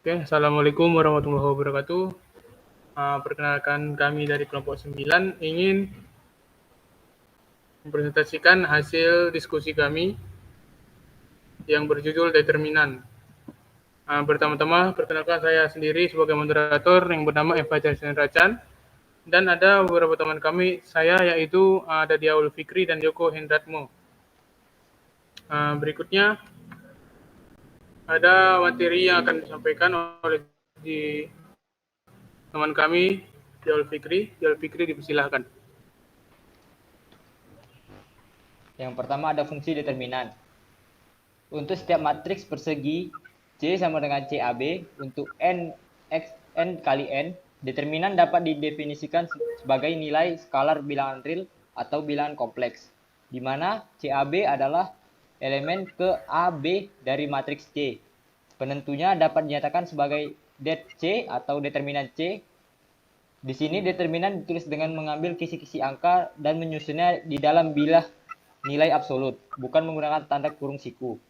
Oke, Assalamualaikum warahmatullahi wabarakatuh. Perkenalkan kami dari kelompok 9 ingin mempresentasikan hasil diskusi kami yang berjudul determinan. Pertama-tama, perkenalkan saya sendiri sebagai moderator yang bernama Eva Racan, dan ada beberapa teman kami, saya yaitu ada Diaul Fikri dan Joko Hendratmo. Berikutnya, ada materi yang akan disampaikan oleh teman kami, Diaul Fikri. Diaul Fikri, dipersilahkan. Yang pertama ada fungsi determinan. Untuk setiap matriks persegi C sama dengan CAB untuk n kali n, determinan dapat didefinisikan sebagai nilai skalar bilangan real atau bilangan kompleks, di mana CAB adalah elemen ke AB dari matriks C. Penentunya dapat dinyatakan sebagai det C atau determinan C. Di sini determinan ditulis dengan mengambil kisi-kisi angka dan menyusunnya di dalam bilah nilai absolut, bukan menggunakan tanda kurung siku.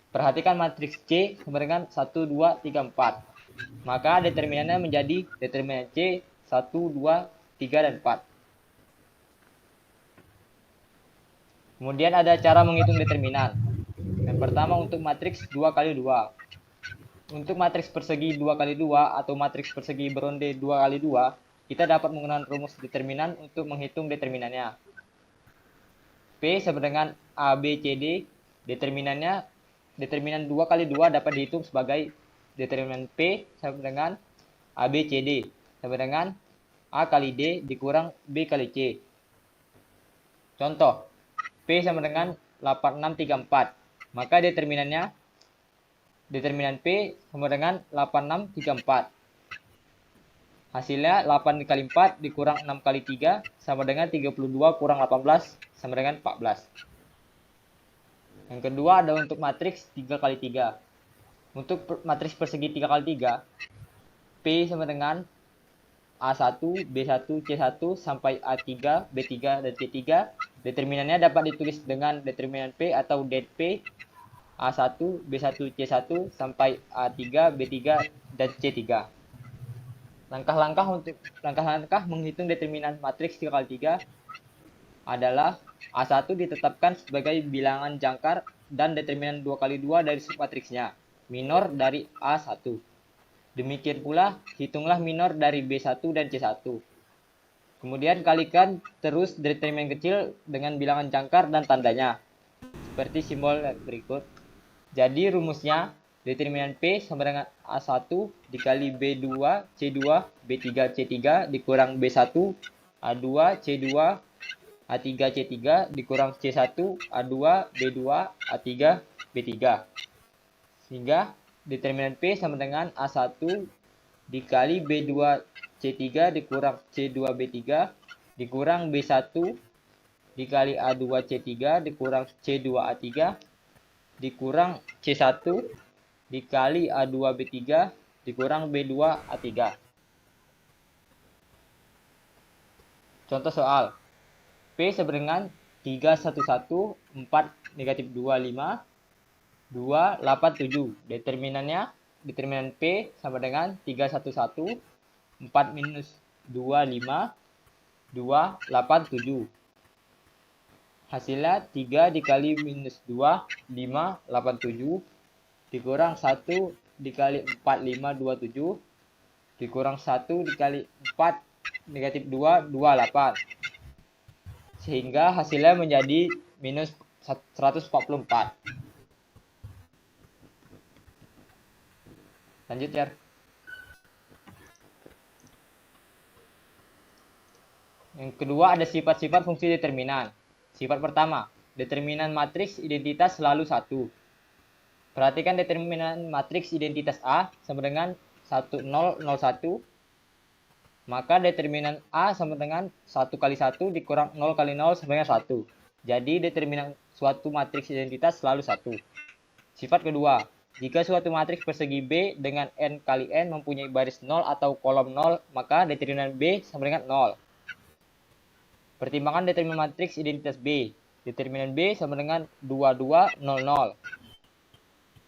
Perhatikan matriks C sama dengan 1, 2, 3, 4. Maka determinannya menjadi determinan C 1, 2, 3, dan 4. Kemudian ada cara menghitung determinan. Yang pertama untuk matriks 2 kali 2. Untuk matriks persegi 2 kali 2 atau matriks persegi beronde 2 kali 2, kita dapat menggunakan rumus determinan untuk menghitung determinannya. P sama dengan ABCD, determinan 2 kali 2 dapat dihitung sebagai determinan P sama dengan ABCD sama dengan A kali D dikurang B kali C. Contoh, P sama dengan 8634. Maka determinan P sama dengan 8634. Hasilnya 8 kali 4 dikurang 6 kali 3 sama dengan 32 kurang 18 sama dengan 14. Yang kedua ada untuk matriks 3 kali 3. Untuk matriks persegi 3 kali 3, P sama dengan A1, B1, C1 sampai A3, B3, dan C3. Determinannya dapat ditulis dengan determinan P atau det P A1, B1, C1 sampai A3, B3, dan C3. Langkah-langkah menghitung determinan matriks 3 kali 3 adalah A1 ditetapkan sebagai bilangan jangkar dan determinan 2 kali 2 dari submatriksnya, minor dari A1. Demikian pula, hitunglah minor dari B1 dan C1. Kemudian kalikan terus determinan kecil dengan bilangan jangkar dan tandanya, seperti simbol berikut. Jadi rumusnya, determinan P sama dengan A1 dikali B2, C2, B3, C3 dikurang B1, A2, C2, A3, C3 dikurang C1, A2, B2, A3, B3. Sehingga determinan P sama dengan A1 dikali B2 C3 dikurang C2 B3 dikurang B1 dikali A2 C3 dikurang C2 A3 dikurang C1 dikali A2 B3 dikurang B2 A3. Contoh soal. P sama dengan 311 4 negatif 25 2 8 7. Determinan P sama dengan 311 4 minus 25 2 8 7. Hasilnya 3 dikali minus 2 5 8 7 dikurang 1 dikali 4 5 2 7 dikurang 1 dikali 4 negatif 2 2 8. Sehingga hasilnya menjadi minus 144. Lanjut ya. Yang kedua ada sifat-sifat fungsi determinan. Sifat pertama, determinan matriks identitas selalu 1. Perhatikan determinan matriks identitas A sama dengan 1 0 0 1. Maka determinan A sama dengan 1 kali 1 dikurang 0 kali 0 sama dengan 1. Jadi determinan suatu matriks identitas selalu 1. Sifat kedua, jika suatu matriks persegi B dengan n kali n mempunyai baris 0 atau kolom 0, maka determinan B sama dengan 0. Pertimbangan determinan matriks identitas B. Determinan B sama dengan 22 0 0.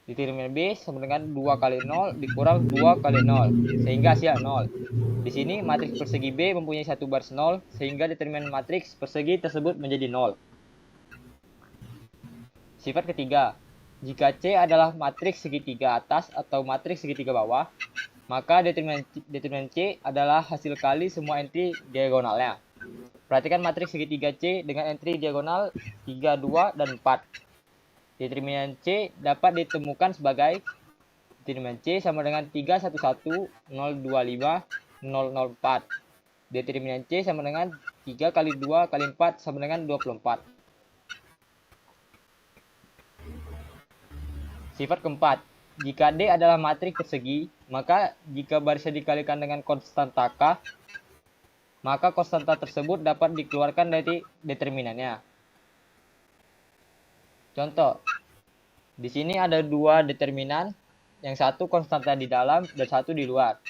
Determinan B sama dengan 2 kali 0 dikurang 2 kali 0, sehingga hasil 0. Di sini matriks persegi B mempunyai satu baris 0, sehingga determinan matriks persegi tersebut menjadi 0. Sifat ketiga, jika C adalah matriks segitiga atas atau matriks segitiga bawah, maka determinan C adalah hasil kali semua entry diagonalnya. Perhatikan matriks segitiga C dengan entry diagonal 3, 2, dan 4. Determinan C dapat ditemukan sebagai determinan C sama dengan 311, 025, 004. Determinan C sama dengan 3 kali 2 kali 4 sama dengan 24. Sifat keempat, jika D adalah matriks persegi, maka jika barisnya dikalikan dengan konstanta K, maka konstanta tersebut dapat dikeluarkan dari determinannya. Contoh, di sini ada dua determinan, yang satu konstanta di dalam dan satu di luar.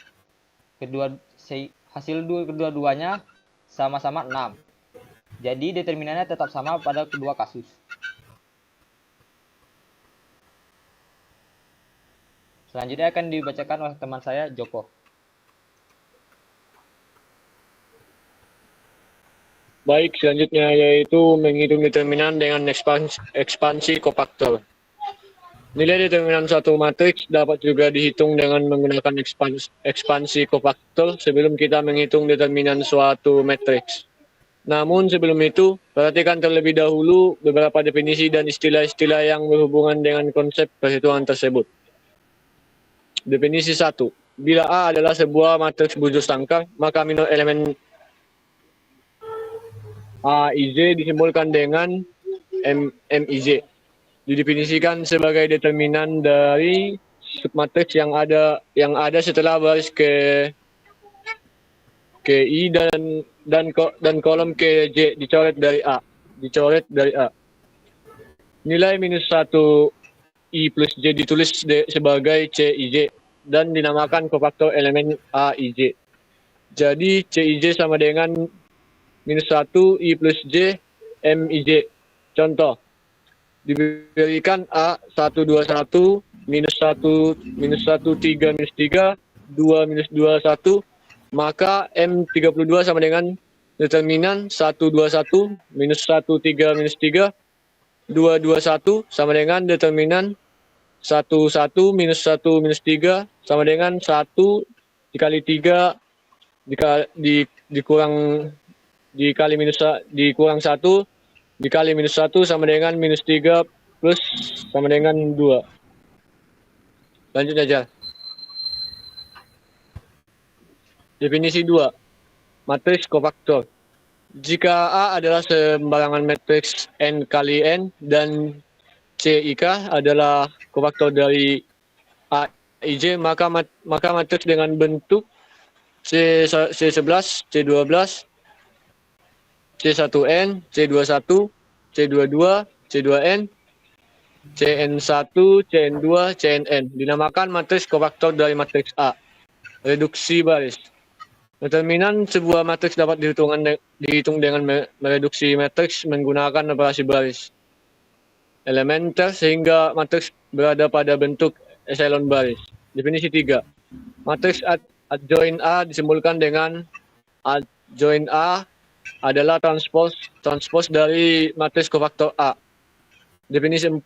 Hasil kedua-duanya sama-sama 6. Jadi determinannya tetap sama pada kedua kasus. Selanjutnya akan dibacakan oleh teman saya, Joko. Baik, selanjutnya yaitu menghitung determinan dengan ekspansi kofaktor. Nilai determinan suatu matriks dapat juga dihitung dengan menggunakan ekspansi kofaktor sebelum kita menghitung determinan suatu matriks. Namun sebelum itu, perhatikan terlebih dahulu beberapa definisi dan istilah-istilah yang berhubungan dengan konsep perhitungan tersebut. Definisi 1. Bila A adalah sebuah matriks bujur sangkar, maka minor elemen A, I, J disimbolkan dengan MIJ. Didefinisikan sebagai determinan dari submatriks yang ada setelah baris I dan kolom J dicoret dari A. Nilai minus 1 I plus J ditulis sebagai CIJ dan dinamakan kofaktor elemen AIJ. Jadi CIJ sama dengan minus 1 I plus J MIJ. Contoh, diberikan A 121 minus 1 3 minus 3 2 minus 2 1, maka M32 sama dengan determinan 121 minus 1 3 minus 3 2 2 1 sama dengan determinan 1 1 minus 1 minus 3 sama dengan 1 dikali 3 dikurang 1 dikali minus 1 sama dengan minus 3 plus sama dengan 2. Lanjut aja. Definisi 2. Matriks kofaktor. Jika A adalah sembarangan matriks N kali N dan CIK adalah kofaktor dari AIJ, maka matriks dengan bentuk C11, C12, C1N, C21, C22, C2N, CN1, CN2, CNN dinamakan matriks kofaktor dari matriks A. Reduksi baris. Determinan sebuah matriks dapat dihitung dengan mereduksi matriks menggunakan operasi baris elementer sehingga matriks berada pada bentuk echelon baris. Definisi 3. Matriks adjoint A disimbolkan dengan adjoint A adalah transpose dari matriks kofaktor A. Definisi 4.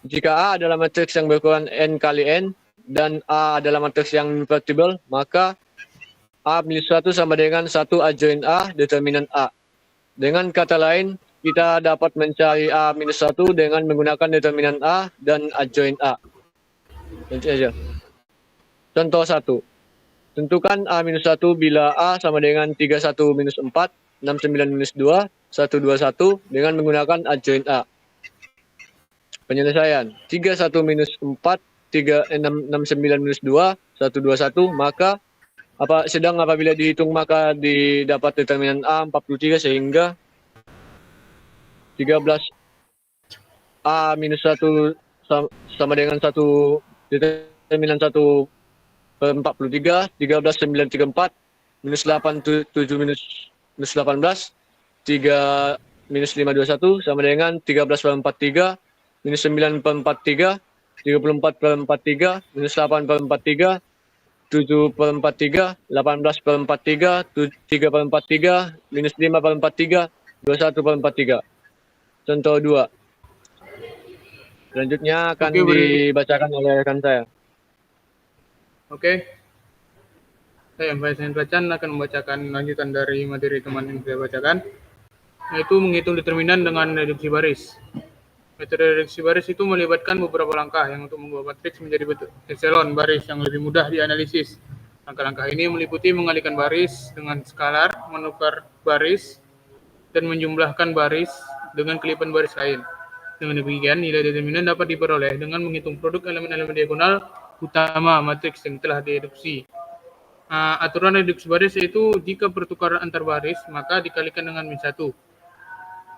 Jika A adalah matriks yang berukuran N kali N dan A adalah matriks yang invertible, maka A minus 1 sama dengan 1 adjoint A determinan A. Dengan kata lain, kita dapat mencari A minus 1 dengan menggunakan determinan A dan adjoint A. Nanti aja. Contoh 1. Tentukan A minus 1 bila A sama dengan 31 minus 4, 69 minus 2, 121 dengan menggunakan adjoint A. Penyelesaian. 31 minus 4, 69 minus 2, 121, maka apabila dihitung maka didapat determinan A 43 sehingga 13 A minus 1 sama dengan 1 determinan 1 per 43, 13 9 3 4 minus 8 7 minus 18, 3 minus 5 21 sama dengan 13 per 43 minus 9 per 43 34/43, minus 8/43, 7/43, 18/43, 3/43, minus 5/43, 21/43. Contoh 2. Selanjutnya akan Oke, dibacakan oleh rekan saya. Oke. Saya Faisal Racan akan membacakan lanjutan dari materi teman yang saya bacakan, yaitu menghitung determinan dengan reduksi baris. Metode reduksi baris itu melibatkan beberapa langkah yang untuk membuat matriks menjadi bentuk echelon baris yang lebih mudah dianalisis. Langkah-langkah ini meliputi mengalihkan baris dengan skalar, menukar baris, dan menjumlahkan baris dengan kelipan baris lain. Dengan demikian, nilai determinan dapat diperoleh dengan menghitung produk elemen-elemen diagonal utama matriks yang telah direduksi. Aturan reduksi baris yaitu jika pertukaran antar baris, maka dikalikan dengan min 1.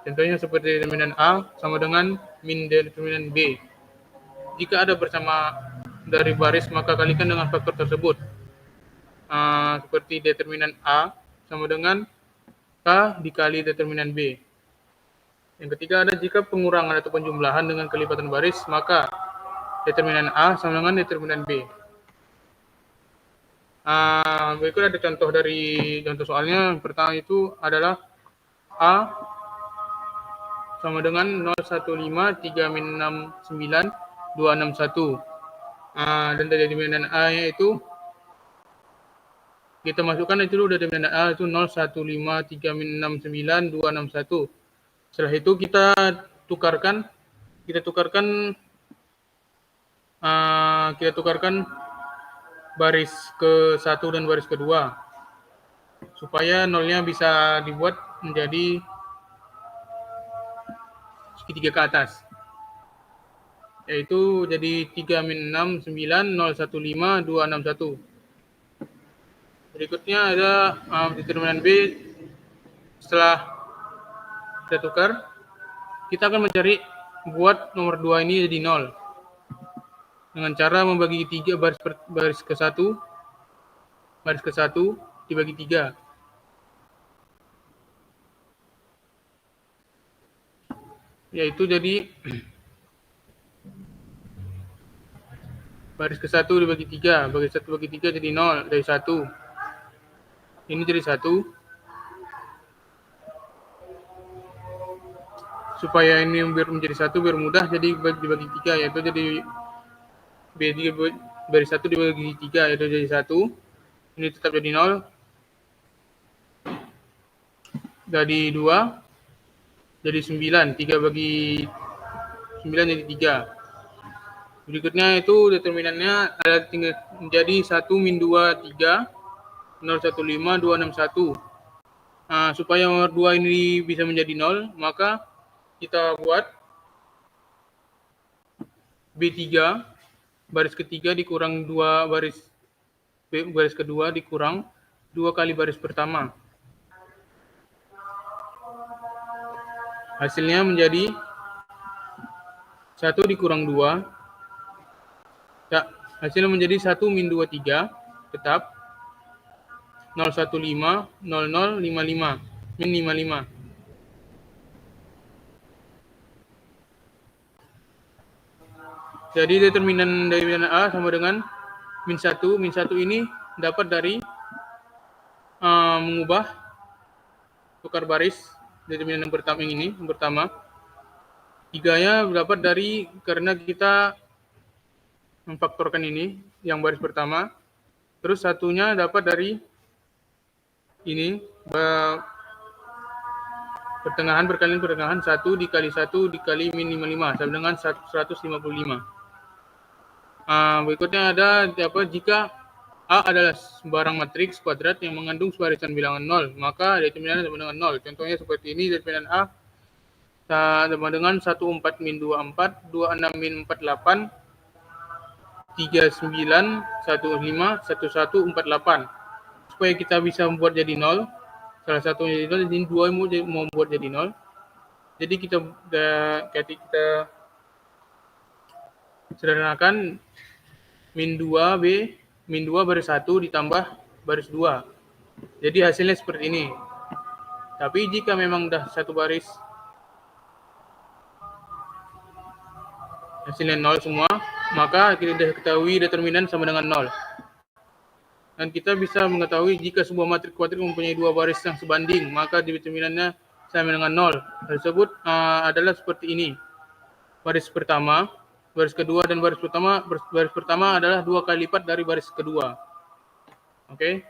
Contohnya seperti determinan A sama dengan min determinan B. Jika ada bersama dari baris, maka kalikan dengan faktor tersebut. Seperti determinan A sama dengan K dikali determinan B. Yang ketiga ada jika pengurangan atau penjumlahan dengan kelipatan baris, maka determinan A sama dengan determinan B. Berikut ada contoh dari contoh soalnya. Yang pertama itu adalah A sama dengan 015 3 min 69 261. Dan determinan A-nya itu kita masukkan itu dulu, determinan A itu 015 3 min 69 261. Setelah itu kita tukarkan baris ke-1 dan baris kedua supaya nolnya bisa dibuat menjadi segitiga ke atas, yaitu jadi 3 min 6 9 015 261. Berikutnya ada determinan B. Setelah kita tukar, kita akan mencari buat nomor 2 ini jadi 0 dengan cara membagi 3 baris ke-1 dibagi 3. Yaitu jadi baris ke-1 dibagi 3, baris 1 bagi 3 jadi 0 dari 1. Ini jadi 1. Supaya ini biar menjadi 1 biar mudah, jadi dibagi 3, yaitu jadi B3 baris 1 dibagi 3 yaitu jadi 1. Ini tetap jadi 0. Jadi 2 jadi 9, 3 bagi 9 jadi 3. Berikutnya itu determinannya ada tinggal menjadi 1 min 2 3 015 261. Supaya nomor 2 ini bisa menjadi 0, maka kita buat B3 baris ketiga dikurang 2 baris kedua dikurang 2 kali baris pertama. Hasilnya menjadi 1 dikurang 2. Ya, hasilnya menjadi 1 min 2 3 tetap 015 00 55 min 55. Jadi determinan A sama dengan min 1. Min 1 ini dapat dari mengubah tukar baris determinan yang pertama. 3-nya dapat dari karena kita memfaktorkan ini yang baris pertama. Terus 1-nya dapat dari ini pertengahan berkalian pertengahan 1 dikali 1 dikali min 55 sama dengan 155. Berikutnya ada jika A adalah sembarang matriks kuadrat yang mengandung barisan bilangan 0, maka determinan sama dengan 0. Contohnya seperti ini, determinan A sama dengan 14 min 24, 26 min 48, 39, 15, 11, 48. Supaya kita bisa membuat jadi 0, salah satunya jadi 0, jadi 2 mau membuat jadi 0. Jadi kita sederhanakan min 2 baris 1 ditambah baris 2. Jadi hasilnya seperti ini. Tapi jika memang udah satu baris hasilnya 0 semua, maka kita ketahui determinan sama dengan 0. Dan kita bisa mengetahui jika sebuah matriks kuadrat mempunyai dua baris yang sebanding, maka determinannya sama dengan 0. Tersebut adalah seperti ini. Baris pertama, baris kedua, dan baris pertama adalah 2 kali lipat dari baris kedua. Oke.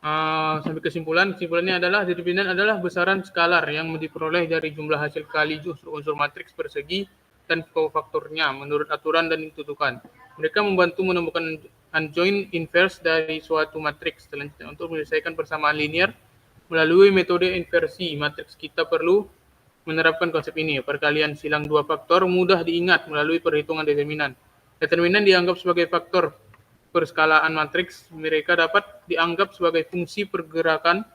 Sampai kesimpulannya adalah determinan adalah besaran skalar yang diperoleh dari jumlah hasil kali unsur matriks persegi dan kofaktornya menurut aturan dan ditentukan. Mereka membantu menemukan adjoint inverse dari suatu matriks. Selanjutnya, untuk menyelesaikan persamaan linear melalui metode inversi matriks, kita perlu menerapkan konsep ini. Perkalian silang dua faktor mudah diingat melalui perhitungan determinan. Determinan dianggap sebagai faktor perskalaan matriks. Mereka dapat dianggap sebagai fungsi pergerakan,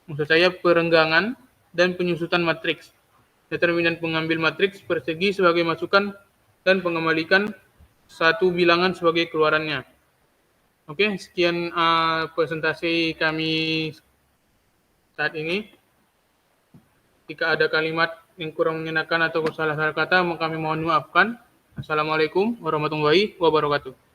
maksud saya perenggangan, dan penyusutan matriks. Determinan pengambil matriks persegi sebagai masukan dan pengembalikan satu bilangan sebagai keluarannya. Oke, sekian presentasi kami saat ini. Jika ada kalimat yang kurang mengenakan atau salah kata, kami mohon maafkan. Assalamualaikum warahmatullahi wabarakatuh.